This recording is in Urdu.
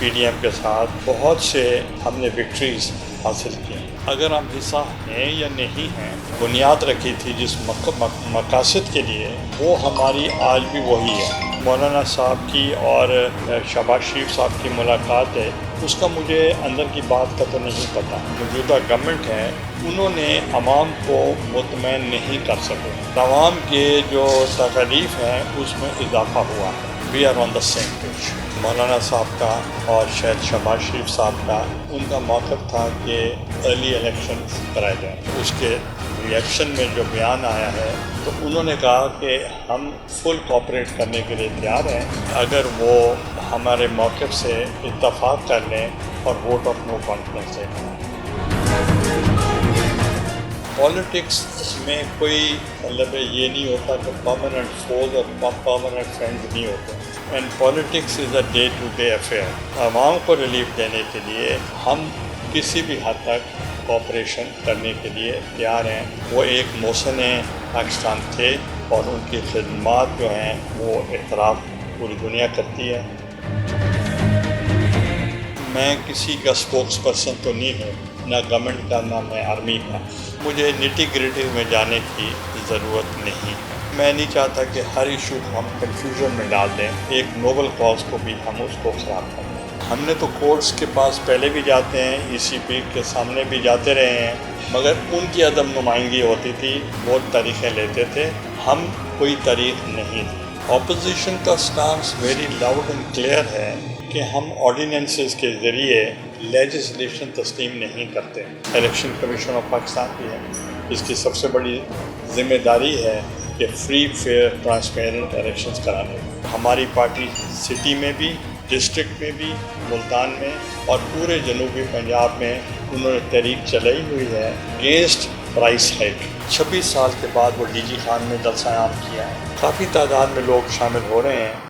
پی ڈی ایم کے ساتھ بہت سے ہم نے وکٹریز حاصل کی. اگر ہم حصہ ہیں یا نہیں ہیں، بنیاد رکھی تھی جس مقاصد کے لیے، وہ ہماری آج بھی وہی ہے. مولانا صاحب کی اور شہباز شریف صاحب کی ملاقات ہے، اس کا مجھے اندر کی بات کا تو نہیں پتہ. موجودہ گورنمنٹ ہے، انہوں نے عوام کو مطمئن نہیں کر سکے. عوام کے جو تکالیف ہیں اس میں اضافہ ہوا ہے. We are on the same page. مولانا صاحب کا اور شاید شہباز شریف صاحب کا ان کا موقف تھا کہ ارلی الیکشن کرائے جائیں. اس کے ریئیکشن میں جو بیان آیا ہے تو انہوں نے کہا کہ ہم فل کوآپریٹ کرنے کے لیے تیار ہیں اگر وہ ہمارے موقف سے اتفاق کر لیں اور ووٹ آف نو کانفیڈنس دیں. پالیٹکس میں کوئی مطلب یہ نہیں ہوتا کہ پرماننٹ فوز اور پرماننٹ فرینڈ نہیں ہوتے. And politics is a day to day affair. عوام کو ریلیف دینے کے لیے ہم کسی بھی حد تک کوآپریشن کرنے کے لیے تیار ہیں. وہ ایک محسن پاکستان تھے اور ان کی خدمات جو ہیں وہ اعتراف پوری دنیا کرتی ہے. میں کسی کا اسپوکس پرسن تو نہیں ہوں، نہ گورنمنٹ کا نہ میں آرمی کا. مجھے نیٹی گریٹی میں جانے کی ضرورت نہیں. میں نہیں چاہتا کہ ہر ایشو کو ہم کنفیوژن میں ڈال دیں. ایک نوبل کاز کو بھی ہم اس کو خراب کر دیں. ہم نے تو کورٹس کے پاس پہلے بھی جاتے ہیں، ای سی پی کے سامنے بھی جاتے رہے ہیں، مگر ان کی عدم نمائندگی ہوتی تھی. وہ تاریخیں لیتے تھے، ہم کوئی تاریخ نہیں تھی. اپوزیشن کا stance very loud and clear ہے کہ ہم آرڈیننسز کے ذریعے لیجسلیشن تسلیم نہیں کرتے. الیکشن کمیشن آف پاکستان کی ہے، اس کی سب سے بڑی ذمہ داری ہے کہ فری فیئر ٹرانسپیرنٹ الیکشنز کرانے. ہماری پارٹی سٹی میں بھی، ڈسٹرکٹ میں بھی، ملتان میں اور پورے جنوبی پنجاب میں انہوں نے تحریک چلائی ہوئی ہے اگینسٹ پرائس ہائیک. 26 سال کے بعد وہ ڈی جی خان میں جلسہ عام کیا ہے. کافی تعداد میں لوگ شامل ہو رہے ہیں.